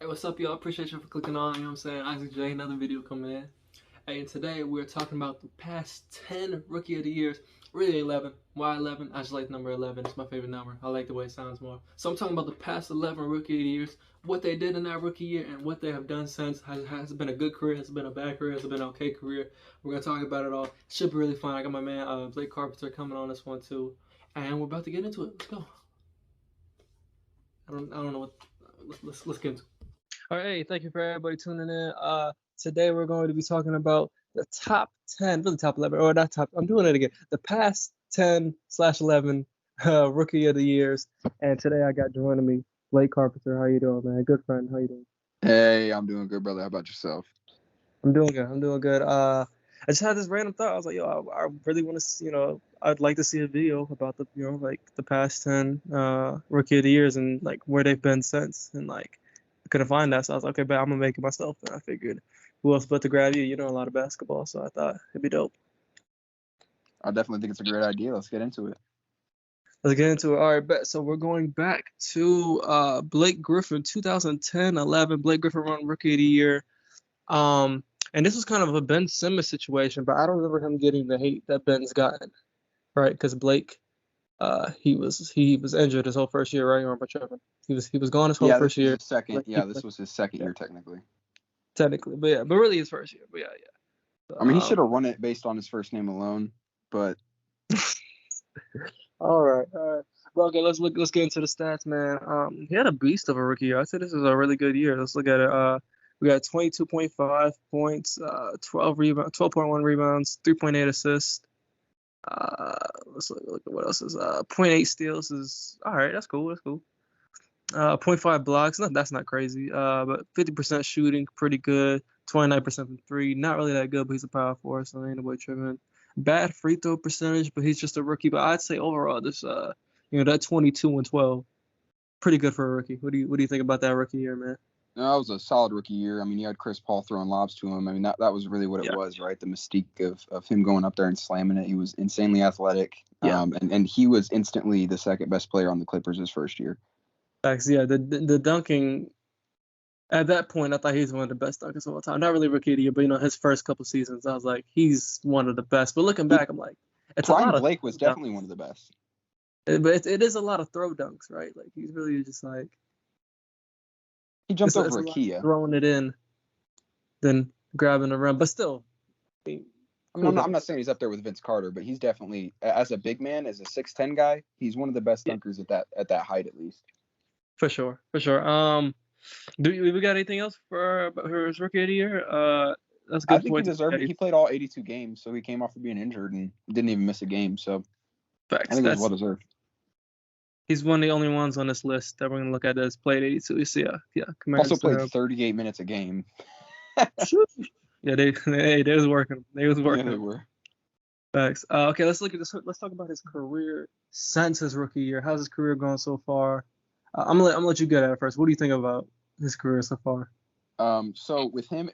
Hey, what's up, y'all? Appreciate you for clicking on. You know what I'm saying? Isaac J, another video coming in. Hey, and today we're talking about the past 10 Rookie of the Years. Really 11. Why 11? I just like the number 11. It's my favorite number. I like the way it sounds more. So I'm talking about the past 11 Rookie of the Years, what they did in that rookie year, and what they have done since. Has it been a good career? Has it been a bad career? Has it been an okay career? We're going to talk about it all. Should be really fun. I got my man Blake Carpenter coming on this one too. And we're about to get into it. Let's go. I don't know what. Let's get into it. All right, hey, thank you for everybody tuning in. Today we're going to be talking about the top 10, really top 11, or not top. I'm doing it again. The past 10/11 Rookie of the Years, and today I got joining me Blake Carpenter. How you doing, man? Good friend. How you doing? Hey, I'm doing good, brother. How about yourself? I'm doing good. I'm doing good. I just had this random thought. I was like, yo, I really want to, I'd like to see a video about the, like the past 10 Rookie of the Years and like where they've been since, and like I couldn't find that, so I was like, okay, but I'm gonna make it myself. And I figured, who else but to grab you? You know a lot of basketball, so I thought it'd be dope. I definitely think it's a great idea. Let's get into it. Let's get into it. All right, bet. So we're going back to Blake Griffin, 2010-11. Blake Griffin won Rookie of the Year. And this was kind of a Ben Simmons situation, but I don't remember him getting the hate that Ben's gotten, right? Because Blake, he was injured his whole first year, right? Or am I tripping? He was gone his whole first year. This was his second year technically. Technically, but really his first year. But yeah. So, I mean, he should have won it based on his first name alone, but. All right. Well, okay, let's get into the stats, man. He had a beast of a rookie year. I said this is a really good year. Let's look at it. We got 22.5 points, 12.1 rebounds, 3.8 assists. Let's look at what else is. 0.8 steals is all right. That's cool. 0.5 blocks. That's not crazy. But 50% shooting, pretty good. 29% from three. Not really that good, but he's a power forward, so ain't nobody tripping. Bad free throw percentage, but he's just a rookie. But I'd say overall, this that 22 and 12, pretty good for a rookie. What do you think about that rookie year, man? No, that was a solid rookie year. I mean, you had Chris Paul throwing lobs to him. I mean, that was really what it was, right? The mystique of him going up there and slamming it. He was insanely athletic. Yeah. And he was instantly the second best player on the Clippers his first year. Facts, yeah. The dunking, at that point, I thought he was one of the best dunkers of all time. Not really rookie of the year, but his first couple seasons, I was like, he's one of the best. But looking back, I'm like, it's a lot of Blake was definitely one of the best. But it is a lot of throw dunks, right? Like he's really just like he jumped over a Kia, throwing it in, then grabbing the rim. But still, I'm not saying he's up there with Vince Carter, but he's definitely, as a big man, as a 6'10" guy, he's one of the best dunkers at that height, at least. For sure. Do we got anything else for his rookie of the year? That's a good point. I think he deserved it. He played all 82 games, so he came off of being injured and didn't even miss a game. So facts. I think it was well deserved. He's one of the only ones on this list that we're gonna look at that's played 82. So yeah. Also played 38 minutes a game. Yeah, they was working. Yeah, they were. Facts. Okay, let's look at this. Let's talk about his career since his rookie year. How's his career going so far? I'm gonna let you get at it first. What do you think about his career so far? So with him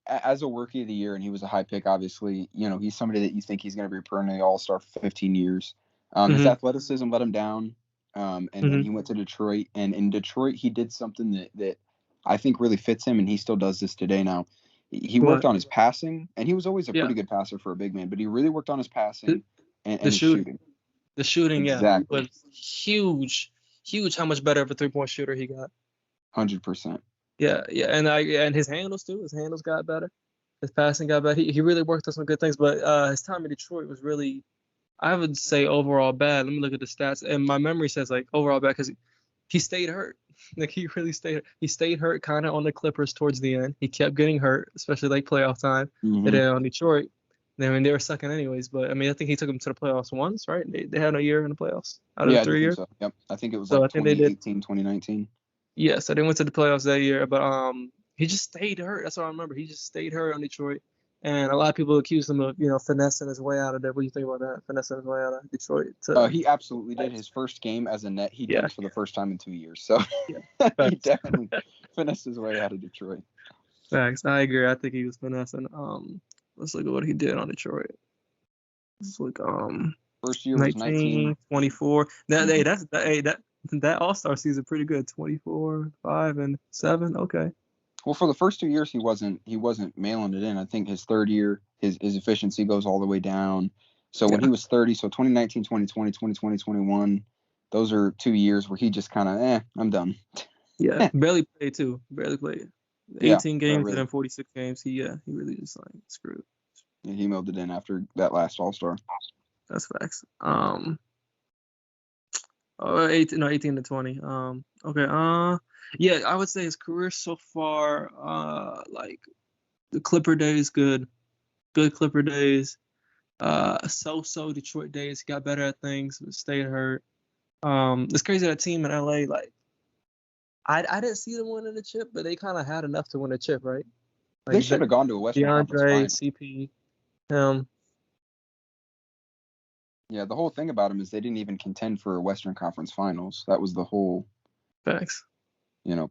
as a rookie of the year, and he was a high pick, obviously, he's somebody that you think he's going to be perennial all-star for 15 years. His athleticism let him down. And then he went to Detroit, and in Detroit he did something that I think really fits him, and he still does this today. Now he worked on his passing, and he was always a pretty good passer for a big man, but he really worked on his passing and his shooting. The shooting, exactly. Was huge. How much better of a 3-point shooter he got. 100%. Yeah, and his handles too. His handles got better. His passing got better. He really worked on some good things, but his time in Detroit was really, I would say, overall bad. Let me look at the stats, and my memory says like overall bad because he stayed hurt. Like he really stayed. He stayed hurt kind of on the Clippers towards the end. He kept getting hurt, especially like playoff time. And then on Detroit, I mean they were sucking anyways. But I mean I think he took them to the playoffs once, right? They had a year in the playoffs out of the 3 years. So. Yep, I think it was like 2018, 2019. Yeah, so they went to the playoffs that year, but he just stayed hurt. That's what I remember. He just stayed hurt on Detroit. And a lot of people accused him of, finessing his way out of there. What do you think about that? Finessing his way out of Detroit? He absolutely did. His first game as a net, he dunked for the first time in 2 years. So he definitely finessed his way out of Detroit. Facts. I agree. I think he was finessing. Let's look at what he did on Detroit. Let's look. First year was 19. 24. That's that All-Star season pretty good. 24, 5, and 7. Okay. Well, for the first 2 years, he wasn't mailing it in. I think his third year, his efficiency goes all the way down. So when he was 30, so 2019, 2020, 2020, 21, those are 2 years where he just kind of, I'm done. Yeah, barely played too. Barely played. 18 games and then 46 games. He really just like screwed. Yeah, he mailed it in after that last All-Star. That's facts. 18 to 20. Okay. Yeah, I would say his career so far, like the Clipper days, good Clipper days. So Detroit days, he got better at things, but stayed hurt. It's crazy that team in LA, like I didn't see them winning the chip, but they kind of had enough to win a chip, right? Like, they should have gone to a Western Conference final. CP, him. Yeah, the whole thing about him is they didn't even contend for a Western Conference Finals. That was the whole facts.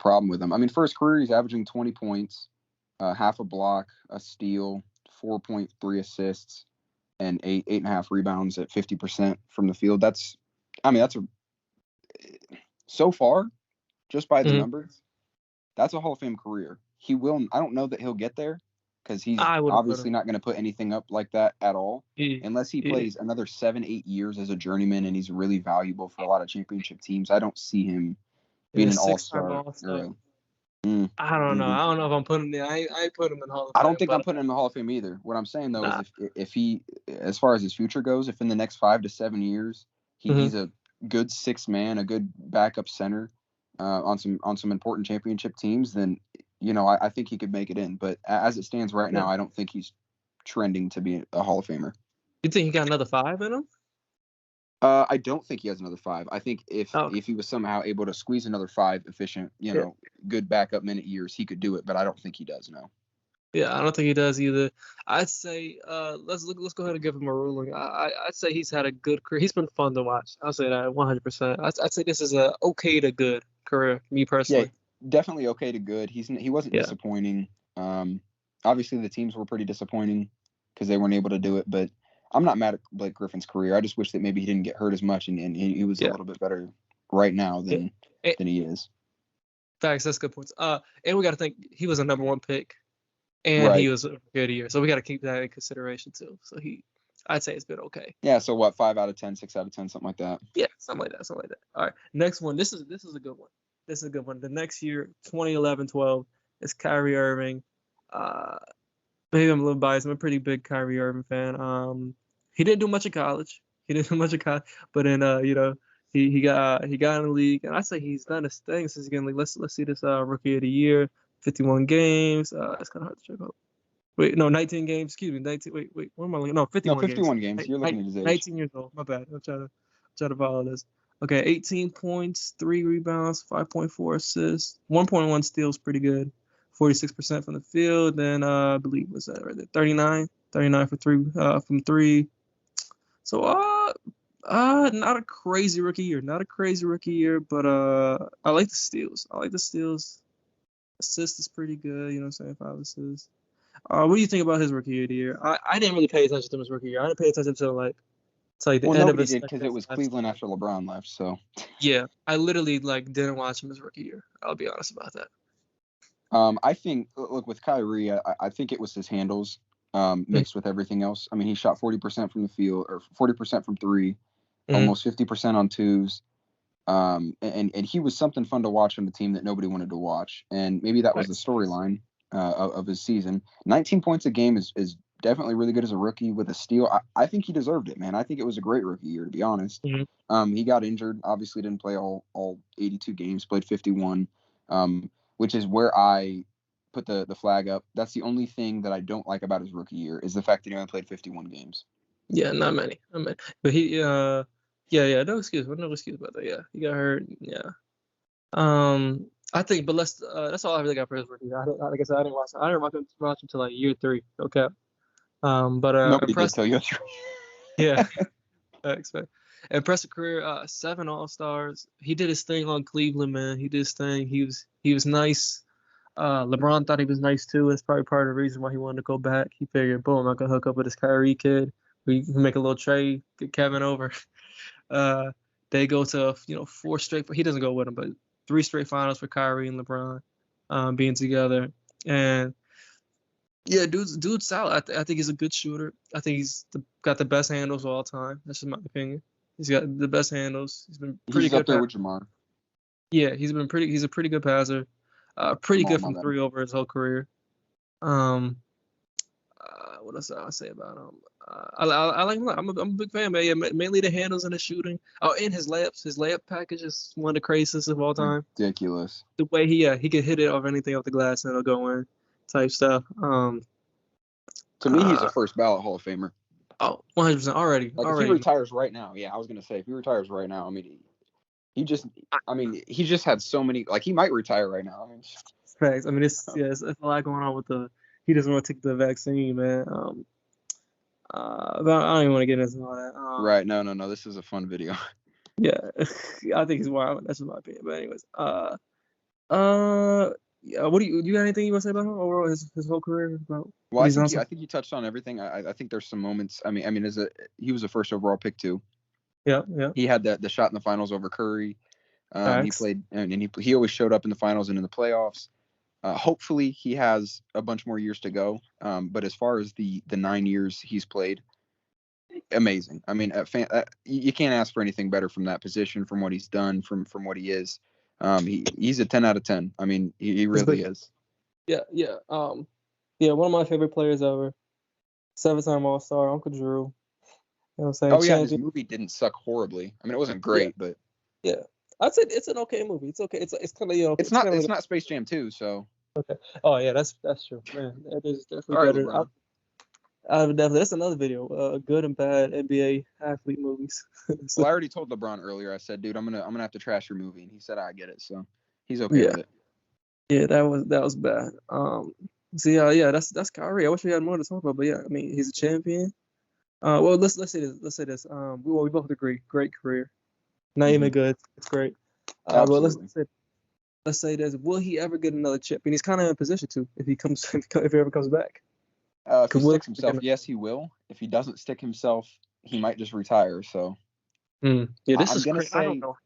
Problem with him. I mean, for his career, he's averaging 20 points, half a block, a steal, 4.3 assists, and 8.5 rebounds at 50% from the field. So far, just by the numbers, that's a Hall of Fame career. He will. I don't know that he'll get there because he's obviously not going to put anything up like that at all, unless he plays another 7-8 years as a journeyman and he's really valuable for a lot of championship teams. I don't see him being an all-star. I don't know. I don't know if I'm putting him. I put him in Hall of Fame. I don't think I'm putting him in the Hall of Fame either. What I'm saying though is if he, as far as his future goes, if in the next 5 to 7 years he's a good sixth man, a good backup center on some important championship teams, then I think he could make it in. But as it stands right now, I don't think he's trending to be a Hall of Famer. You think he got another 5 in him? I don't think he has another 5. I think if he was somehow able to squeeze another 5 efficient, good backup minute years, he could do it. But I don't think he does. No. Yeah, I don't think he does either. I'd say let's go ahead and give him a ruling. I'd say he's had a good career. He's been fun to watch. I'll say that 100%. I'd say this is a okay to good career. Me personally. Yeah, definitely okay to good. He wasn't disappointing. Obviously the teams were pretty disappointing because they weren't able to do it, but I'm not mad at Blake Griffin's career. I just wish that maybe he didn't get hurt as much and he was a little bit better right now than he is. Facts, that's good points. And we got to think he was a number 1 pick, and he was a good year, so we got to keep that in consideration too. So I'd say it's been okay. Yeah. So what? 5 out of 10, 6 out of 10, something like that. Yeah, something like that. All right, next one. This is a good one. The next year, 2011-12, is Kyrie Irving. Maybe I'm a little biased. I'm a pretty big Kyrie Irving fan. He didn't do much in college. But then he got in the league, and I say he's done his thing since again. Like let's see this rookie of the year, 51 games. It's kind of hard to check out. Wait, no, 19 games. Excuse me, 19. Wait, what am I looking? No, 51. No, 51 games. You're looking at his age. 19 years old. My bad. I'm trying to follow this. Okay, 18 points, 3 rebounds, 5.4 assists, 1.1 steals, pretty good. 46% from the field. Then I believe was that right there, 39 for 3 from 3. So not a crazy rookie year. But I like the steals. Assist is pretty good. You know what I'm saying? 5 assists. What do you think about his rookie of the year? I didn't really pay attention to his rookie year. I didn't pay attention to like the end of his. Because it was Cleveland after LeBron left. So yeah, I literally didn't watch him his rookie year. I'll be honest about that. I think, look, with Kyrie, I think it was his handles mixed with everything else. I mean, he shot 40% from the field, or 40% from 3, almost 50% on 2s. And he was something fun to watch on the team that nobody wanted to watch. And maybe that was the storyline of his season. 19 points a game is definitely really good as a rookie with a steal. I think he deserved it, man. I think it was a great rookie year, to be honest. He got injured, obviously didn't play all 82 games, played 51. Which is where I put the flag up. That's the only thing that I don't like about his rookie year is the fact that he only played 51 games. Yeah, not many. But he, no excuse about that. Yeah, he got hurt. Yeah. I think, but that's all I really got for his rookie year. Like I said, I didn't watch him until like year 3. Okay. But nobody did till year 3. Yeah. Impressive career, 7 All-Stars. He did his thing on Cleveland, man. He did his thing. He was nice. LeBron thought he was nice too. That's probably part of the reason why he wanted to go back. He figured, boom, I can hook up with this Kyrie kid. We can make a little trade, get Kevin over. They go to 4 straight. He doesn't go with them, but 3 straight finals for Kyrie and LeBron being together. And yeah, dude's solid. I think he's a good shooter. I think he's got the best handles of all time. That's just my opinion. He's got the best handles. He's been pretty He's up good. there with Jamar. Yeah, he's a pretty good passer. Pretty Jamal, good my from bad. 3 over his whole career. What else I'll say about him? I like him. I'm a big fan, man. Yeah, mainly the handles and the shooting. Oh, and his layups. His layup package is one of the craziest of all time. Ridiculous. The way he can hit it off anything off the glass and it'll go in, type stuff. To me, he's a first ballot Hall of Famer. Oh, 100% already. Like if he retires right now, yeah, I was gonna say if he retires right now, I mean, he just had so many. Like he might retire right now. I mean, facts. I mean, it's a lot going on with the. He doesn't want to take the vaccine, man. But I don't even want to get into all that. Right? No. This is a fun video. Yeah, I think it's wild. That's just my opinion. But anyways, yeah. What do you got anything you want to say about him overall? His whole career about? Well, I think you touched on everything. I think there's some moments. I mean, he was a first overall pick too. Yeah. He had the shot in the finals over Curry. He Facts. played and he always showed up in the finals and in the playoffs. Hopefully he has a bunch more years to go. But as far as the 9 years he's played, amazing. I mean, you can't ask for anything better from that position, from what he's done, from what he is. He's a 10 out of 10. I mean, he really is. Yeah. Yeah, one of my favorite players ever. 7-time All-Star, Uncle Drew. You know what I'm saying? Oh yeah, his movie didn't suck horribly. I mean, it wasn't great, but yeah, I'd say it's an okay movie. It's okay. It's kind of it's not Space Jam 2, so. Okay. Oh yeah, that's true, man. That is definitely All right, better. LeBron. I would definitely. That's another video. Good and bad NBA athlete movies. Well, I already told LeBron earlier. I said, dude, I'm gonna have to trash your movie, and he said, I get it, so he's okay with it. Yeah, that was bad. Yeah, that's Kyrie. I wish we had more to talk about, but yeah, I mean, he's a champion. Well, let's say this. Let's say this. We both agree. Great career. Not even good. It's great. But let's say this. Will he ever get another chip? And he's kind of in position to if he ever comes back. If he sticks himself, yes, he will. If he doesn't stick himself, he might just retire. So. Yeah, this is crazy. I don't know.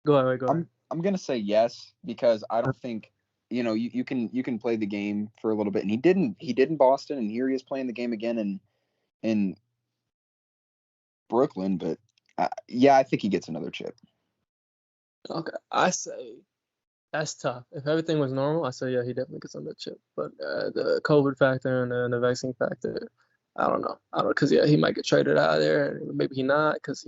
Go ahead. I'm gonna say yes because I don't think you can play the game for a little bit, and he did in Boston, and here he is playing the game again in Brooklyn. But I think he gets another chip. Okay, I say that's tough. If everything was normal, I say yeah, he definitely gets another chip. But the COVID factor and the vaccine factor, I don't know. Because he might get traded out of there, and maybe he not. Because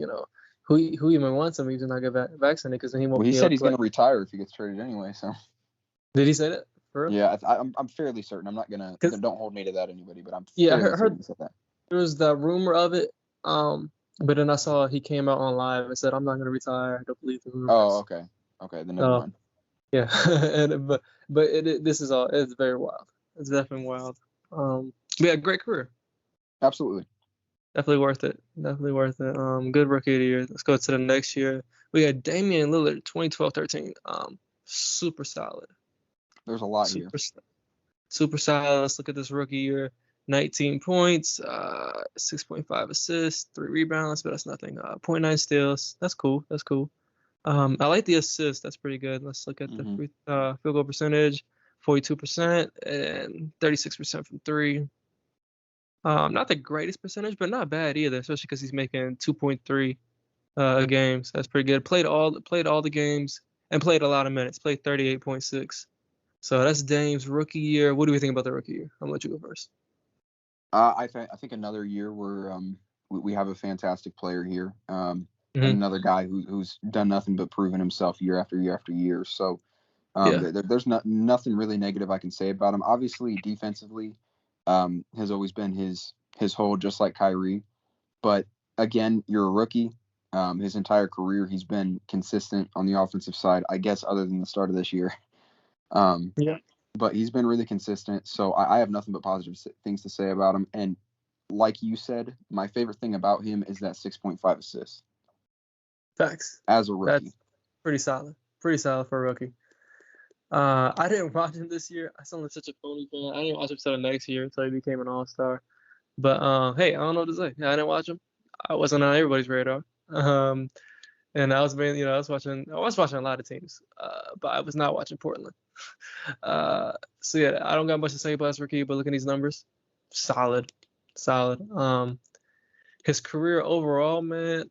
who even wants him? He's not get vaccinated because then he won't. Well, he said he's going to retire if he gets traded anyway. So. Did he say that? For real? Yeah, I'm fairly certain. I'm not gonna. Don't hold me to that, anybody. But I'm. Yeah, I heard that. There was the rumor of it. But then I saw he came out on live and said, "I'm not gonna retire. I don't believe the rumors." Oh, okay. Then never mind. Yeah, but this is all. It's very wild. It's definitely wild. But yeah, great career. Absolutely. Definitely worth it. Good rookie of the year. Let's go to the next year. We got Damian Lillard, 2012-13. Super solid. There's a lot here. Super solid. Let's look at this rookie year. 19 points, 6.5 assists, 3 rebounds, but that's nothing. 0.9 steals. That's cool. I like the assist. That's pretty good. Let's look at the field goal percentage, 42% and 36% from 3. Not the greatest percentage, but not bad either, especially because he's making 2.3 games. That's pretty good. Played all the games and played a lot of minutes. Played 38.6. So that's Dame's rookie year. What do we think about the rookie year? I'm gonna let you go first. I think another year where we have a fantastic player here. And another guy who's done nothing but proven himself year after year after year. So there's nothing really negative I can say about him. Obviously, defensively, has always been his hold, just like Kyrie. But again, you're a rookie. His entire career, he's been consistent on the offensive side, I guess, other than the start of this year. But he's been really consistent. So I have nothing but positive things to say about him. And like you said, my favorite thing about him is that 6.5 assists. Facts. As a rookie. That's pretty solid. Pretty solid for a rookie. I didn't watch him this year. I sound like such a phony fan. I didn't watch him until the next year until he became an all-star. But hey, I don't know what to say. I didn't watch him. I wasn't on everybody's radar. And And I was mainly, I was watching a lot of teams, but I was not watching Portland. So yeah, I don't got much to say about this rookie, but look at these numbers, solid. His career overall, man,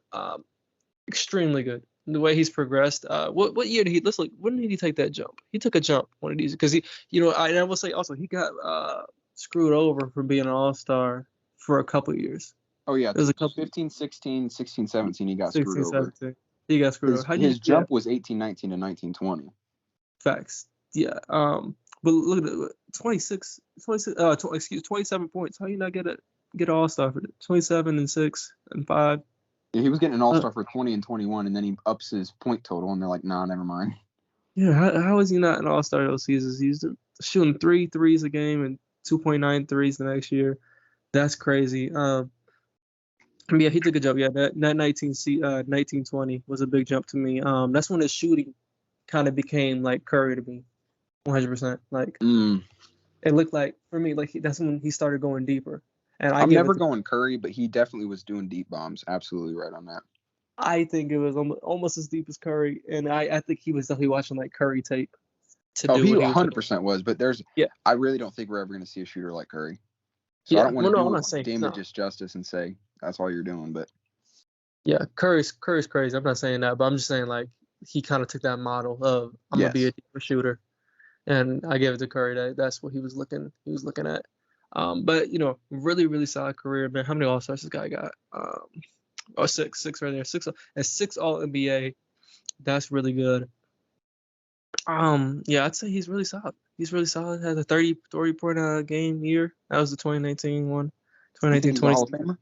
extremely good. The way he's progressed. What year did he? Let's look. When did he take that jump? He took a jump one of these because I will say also he got screwed over for being an all-star for a couple years. Oh yeah, There's a couple 15, 16, 16, 17 he got 16, screwed over. 17. He got screwed over. His jump was 18, 19 to 19, 20. Facts. Yeah. But look at it, 27 points. How you not get an all-star for that? 27 and 6 and 5. Yeah, he was getting an all-star for 20 and 21, and then he ups his point total, and they're like, nah, never mind. Yeah, how is he not an all-star those seasons? He's shooting 3 threes a game and 2.9 threes the next year. That's crazy. Yeah, he took a jump. Yeah, that 1920 was a big jump to me. That's when his shooting kind of became like Curry to me, 100%. Like it looked like for me, like that's when he started going deeper. And I'm never going Curry, but he definitely was doing deep bombs. Absolutely right on that. I think it was almost as deep as Curry, and I think he was definitely watching like Curry tape to do. He what 100% was, but I really don't think we're ever going to see a shooter like Curry. So I don't want to do Dame the disjustice and say that's all you're doing, but yeah, Curry's crazy. I'm not saying that, but I'm just saying like he kind of took that model of I'm gonna be a deeper shooter, and I gave it to Curry. That's what he was looking at. But really, really solid career, man. How many All-Stars this guy got? Six right there. Six All NBA. That's really good. Yeah, I'd say he's really solid. Had a 30 point game year. That was the 2019 one. 2019-20.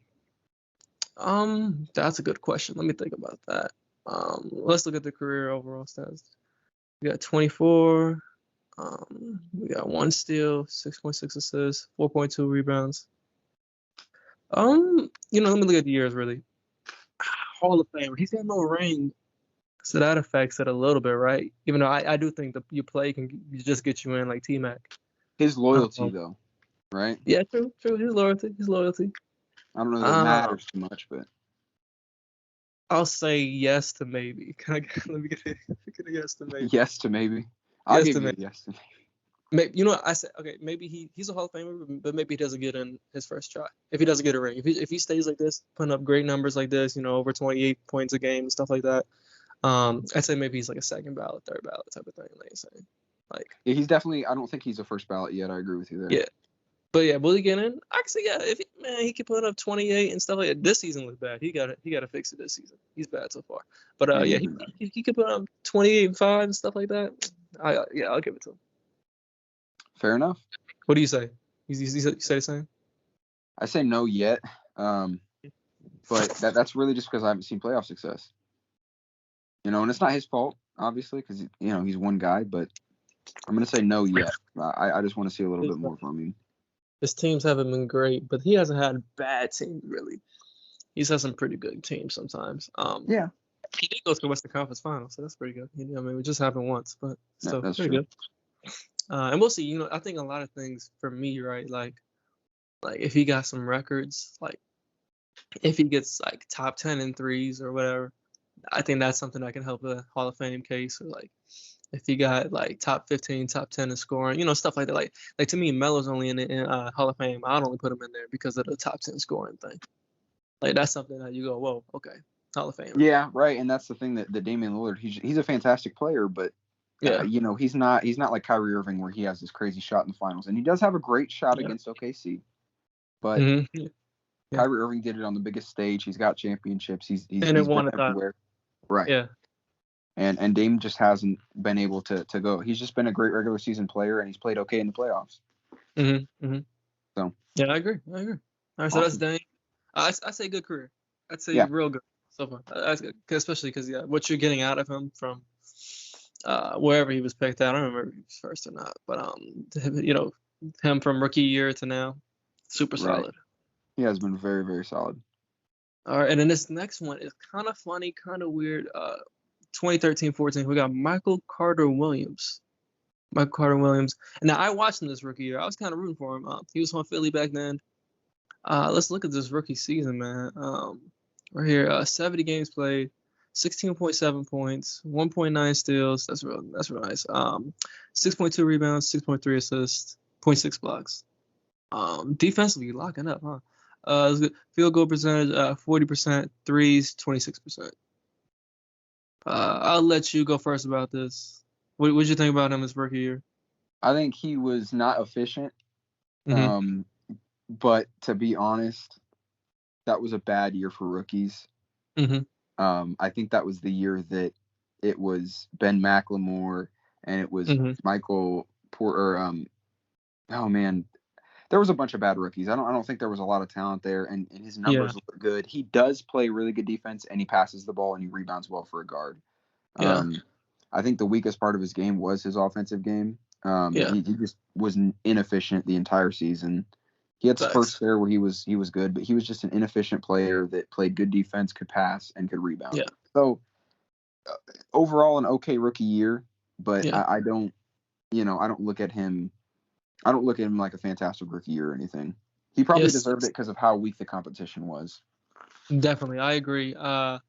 That's a good question. Let me think about that. Let's look at the career overall stats. We got 24. We got 1 steal, 6.6 assists, 4.2 rebounds. Let me look at the years really. Hall of Famer. He's got no ring, so that affects it a little bit, right? Even though I do think that your play can just get you in like T-Mac. His loyalty, though, right? Yeah, true. His loyalty. I don't know that it matters too much, but I'll say yes to maybe. Let me get a yes to maybe. Yes to maybe. I'll give you a yes to maybe. Maybe, I said okay. Maybe he's a Hall of Famer, but maybe he doesn't get in his first try. If he doesn't get a ring, if he stays like this, putting up great numbers like this, over 28 points a game and stuff like that, I'd say maybe he's like a second ballot, third ballot type of thing. Like you're saying, yeah, he's definitely. I don't think he's a first ballot yet. I agree with you there. Yeah, but yeah, will he get in? Actually, yeah. If he can put up 28 and stuff like that. This season was bad. He got to fix it this season. He's bad so far. But he could put up 28 and 5 and stuff like that. I'll give it to him. Fair enough. What do you say? You say the same? I say no yet. But that's really just because I haven't seen playoff success. And it's not his fault, obviously, because he's one guy. But I'm gonna say no yet. I just want to see a little bit more from him. His teams haven't been great, but he hasn't had bad teams really. He's had some pretty good teams sometimes. Yeah. He did go to the Western Conference Finals, so that's pretty good. It just happened once, but still pretty good. And we'll see. I think a lot of things for me, right? Like if he got some records, like if he gets like top 10 in threes or whatever, I think that's something that can help a Hall of Fame case. Or like if he got like top 15, top 10 in scoring, stuff like that. Like to me, Melo's only in the Hall of Fame. I'd only put him in there because of the top 10 scoring thing. Like that's something that you go, whoa, okay, Hall of Fame. Yeah, right. And that's the thing that Damian Lillard, he's a fantastic player, but he's not like Kyrie Irving where he has this crazy shot in the finals, and he does have a great shot against OKC. But Kyrie Irving did it on the biggest stage. He's got championships. He's been everywhere. Right. Yeah. And Dame just hasn't been able to go. He's just been a great regular season player, and he's played okay in the playoffs. So yeah, I agree. All right, awesome. So that's Dame. I say good career. I'd say real good so far. That's good, especially because what you're getting out of him from wherever he was picked out. I don't remember if he was first or not, but him from rookie year to now, super solid. He has been very, very solid. All right, and then this next one is kind of funny, kind of weird. 2013-14, we got Michael Carter Williams. And now I watched him this rookie year. I was kind of rooting for him. He was on Philly back then. Let's look at this rookie season, man. Right here, 70 games played, 16.7 points, 1.9 steals. That's real nice. 6.2 rebounds, 6.3 assists, zero point 0.6 blocks. Defensively locking up, huh? It was good. Field goal percentage, 40%, threes, 26%. I'll let you go first about this. What did you think about him his rookie year? I think he was not efficient. Mm-hmm. But to be honest, that was a bad year for rookies. Mm-hmm. I think that was the year that it was Ben McLemore and it was Michael Porter. Oh man, there was a bunch of bad rookies. I don't think there was a lot of talent there, and his numbers look good. He does play really good defense, and he passes the ball and he rebounds well for a guard. Yeah. I think the weakest part of his game was his offensive game. He just was inefficient the entire season. He had spurts there where he was good, but he was just an inefficient player that played good defense, could pass, and could rebound. Yeah. So overall, an okay rookie year, but I don't look at him. I don't look at him like a fantastic rookie year or anything. He probably deserved it because of how weak the competition was. Definitely, I agree. The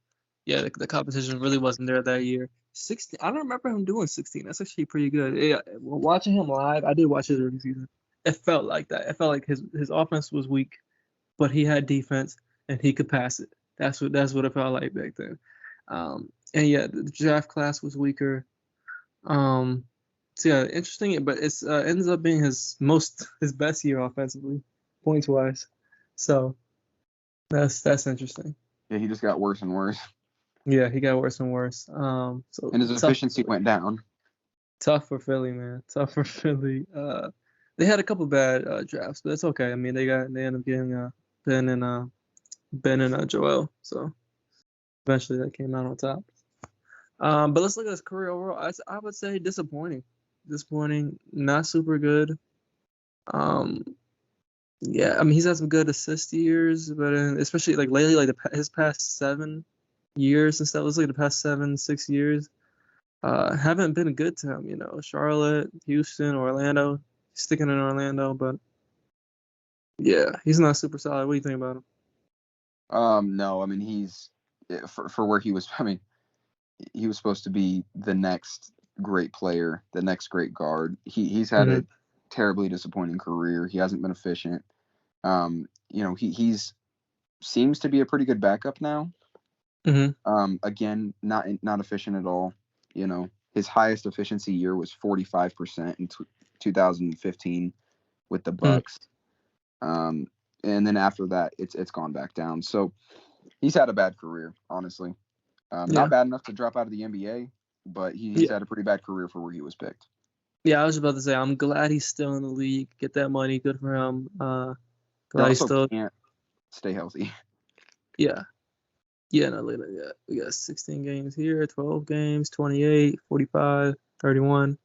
competition really wasn't there that year. 16. I don't remember him doing 16. That's actually pretty good. Yeah, watching him live, I did watch his rookie season. It felt like that. It felt like his offense was weak, but he had defense and he could pass it. That's what it felt like back then. And yeah, the draft class was weaker. So yeah, interesting. But it's ends up being his best year offensively, points wise. So that's interesting. Yeah, he just got worse and worse. Yeah, he got worse and worse. So and his efficiency went down. Tough for Philly, man. Tough for Philly. They had a couple bad drafts, but it's okay. I mean, they ended up getting Ben and Joel. So eventually that came out on top. But let's look at his career overall. I would say disappointing. Disappointing. Not super good. Yeah, I mean, he's had some good assist years, but especially like lately, like his past 7 years and stuff. Let's look at the past 7-6 years. Haven't been good to him, Charlotte, Houston, Orlando. He's sticking in Orlando, but yeah, he's not super solid. What do you think about him? No, I mean he's for where he was. I mean, he was supposed to be the next great player, the next great guard. He's had a terribly disappointing career. He hasn't been efficient. He's seems to be a pretty good backup now. Again, not efficient at all. His highest efficiency year was 45% in 2015 with the Bucks. And then after that, it's gone back down. So he's had a bad career, honestly. Not bad enough to drop out of the NBA, but he's had a pretty bad career for where he was picked. Yeah, I was about to say, I'm glad he's still in the league. Get that money, good for him. Glad he still can't stay healthy. Yeah. Yeah, no, look at that. We got 16 games here, 12 games, 28, 45, 31.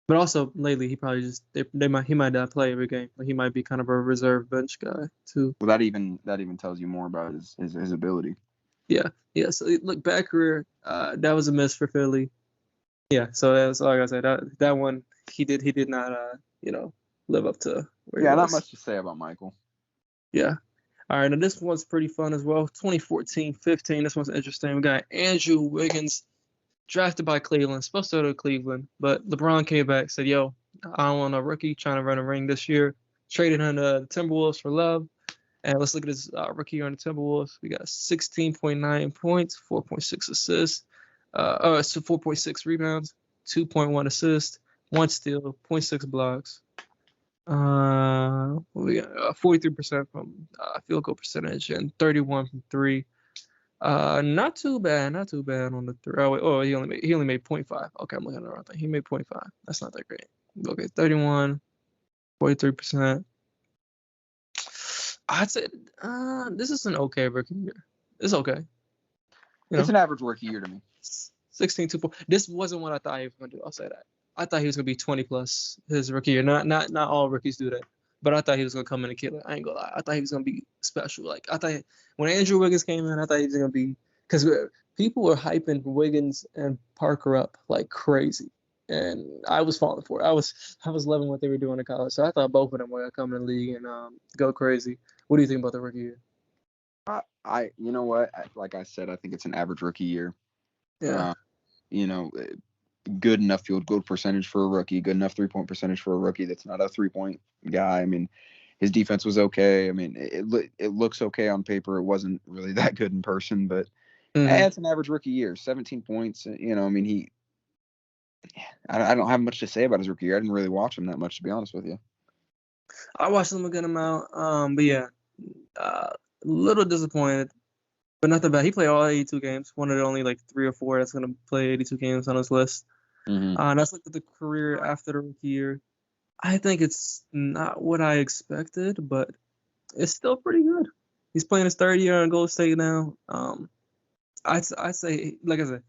But also lately, he probably just he might not play every game. Like, he might be kind of a reserve bench guy too. Well, that even tells you more about his ability. Yeah. So look, bad career. That was a miss for Philly. Yeah. So that's all I gotta say. That one he did not live up to where he was. Not much to say about Michael. Yeah. All right, now this one's pretty fun as well. 2014-15, this one's interesting. We got Andrew Wiggins, drafted by Cleveland, supposed to go to Cleveland, but LeBron came back, said, yo, I don't want a rookie trying to run a ring this year. Traded him to the Timberwolves for Love. And let's look at his rookie year on the Timberwolves. We got 16.9 points, 4.6 assists, 4.6 rebounds, 2.1 assists, 1 steal, 0.6 blocks. We got 43% from field goal percentage and 31 from 3. Not too bad on the 3. He only made 0.5. Okay, I'm looking at the wrong thing. He made 0.5. That's not that great. Okay, 31, 43%. I'd say this is an okay rookie year. It's okay. It's an average rookie year to me. 16.2. This wasn't what I thought he was going to do. I'll say that. I thought he was gonna be 20 plus his rookie year. Not all rookies do that, but I thought he was gonna come in and kill it. I ain't gonna lie. I thought he was gonna be special. Like, I thought when Andrew Wiggins came in, I thought he was gonna be, because people were hyping Wiggins and Parker up like crazy, and I was falling for it. I was loving what they were doing in college, so I thought both of them were gonna come in the league and go crazy. What do you think about the rookie year? You know what? Like I said, I think it's an average rookie year. Yeah. You know, good enough field goal percentage for a rookie, good enough 3-point percentage for a rookie that's not a 3-point guy. I mean, his defense was okay. I mean, it looks okay on paper. It wasn't really that good in person, but it's an average rookie year. 17 points. You know, I mean, I don't have much to say about his rookie year. I didn't really watch him that much, to be honest with you. I watched him a good amount. But yeah, a little disappointed, but not that bad. He played all 82 games. One of the only like 3 or 4 that's gonna play 82 games on his list. That's looked at the career after the rookie year. I think it's not what I expected, but it's still pretty good. He's playing his 3rd year on Golden State now. I'd say, like I said,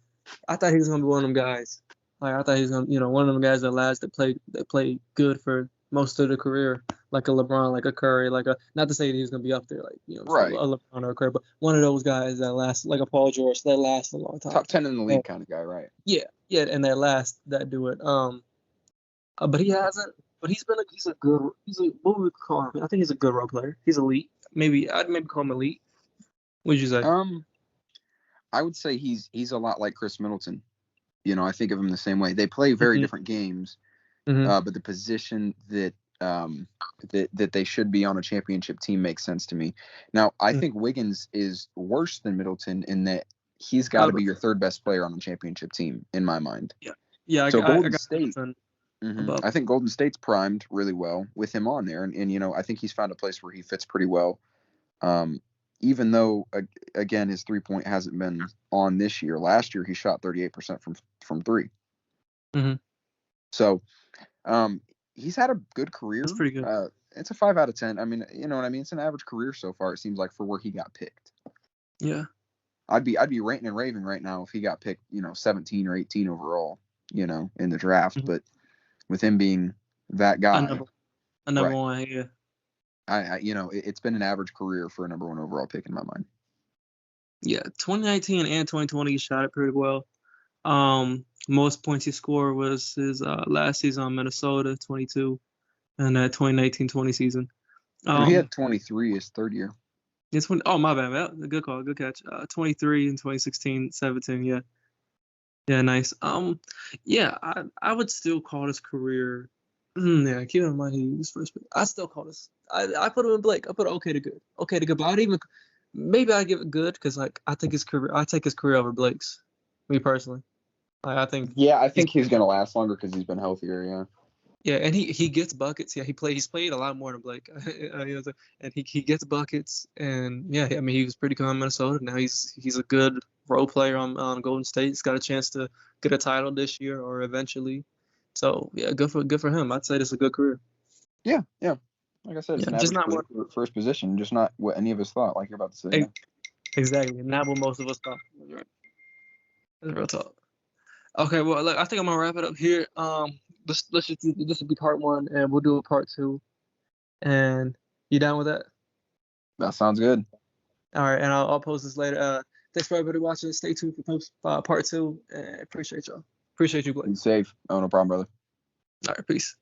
I thought he was gonna be one of them guys. Like I thought he was gonna, one of them guys that played good for most of the career, like a LeBron, like a Curry, not to say that he was gonna be up there, like right, a LeBron or a Curry, but one of those guys that last, like a Paul George, that lasts a long time. Top 10 in the league kind of guy, right? Yeah, and that do it. But he hasn't. But he's a good. What would we call him? I think he's a good role player. He's elite. I'd maybe call him elite. What'd you say? I would say he's a lot like Chris Middleton. I think of him the same way. They play very different games, but the position that they should be on a championship team makes sense to me. Now, I think Wiggins is worse than Middleton in that he's got to be your 3rd best player on the championship team in my mind. Yeah. So Golden State. I think Golden State's primed really well with him on there, and I think he's found a place where he fits pretty well. Even though, again, his 3-point hasn't been on this year. Last year, he shot 38% from 3. So, he's had a good career. That's pretty good. It's a 5 out of 10. I mean, you know what I mean? It's an average career so far, it seems like, for where he got picked. Yeah. I'd be ranting and raving right now if he got picked, 17 or 18 overall, in the draft. But with him being that guy. A number one, yeah. It's been an average career for a number 1 overall pick in my mind. Yeah, 2019 and 2020 he shot it pretty well. Most points he scored was his last season on Minnesota, 22, and that 2019-20 season. He had 23 his 3rd year. It's my bad. Good call, good catch. 23 in 2016-17, yeah. Yeah, nice. Yeah, I would still call his career. Yeah, keep in mind he was first. I still call this. I put him in Blake. I put okay to good. Okay to good. But maybe I give it good because I think his career. I take his career over Blake's. Me personally, I think. Yeah, I think he's gonna last longer because he's been healthier. Yeah. Yeah, and he gets buckets. Yeah, he's played a lot more than Blake. And he gets buckets. And yeah, I mean he was pretty good in Minnesota. Now he's a good role player on Golden State. He's got a chance to get a title this year or eventually. So yeah, good for him. I'd say this is a good career. Yeah. Like I said, it's an average career for first position, just not what any of us thought. Like you're about to say. Yeah. Exactly, not what most of us thought. That's real talk. Okay, well, look, I think I'm gonna wrap it up here. Let's just do this will be part 1, and we'll do a part 2. And you down with that? That sounds good. All right, and I'll post this later. Thanks for everybody watching. Stay tuned for part 2. And appreciate y'all. Appreciate you, Blake. Be safe. Oh, no problem, brother. All right, peace.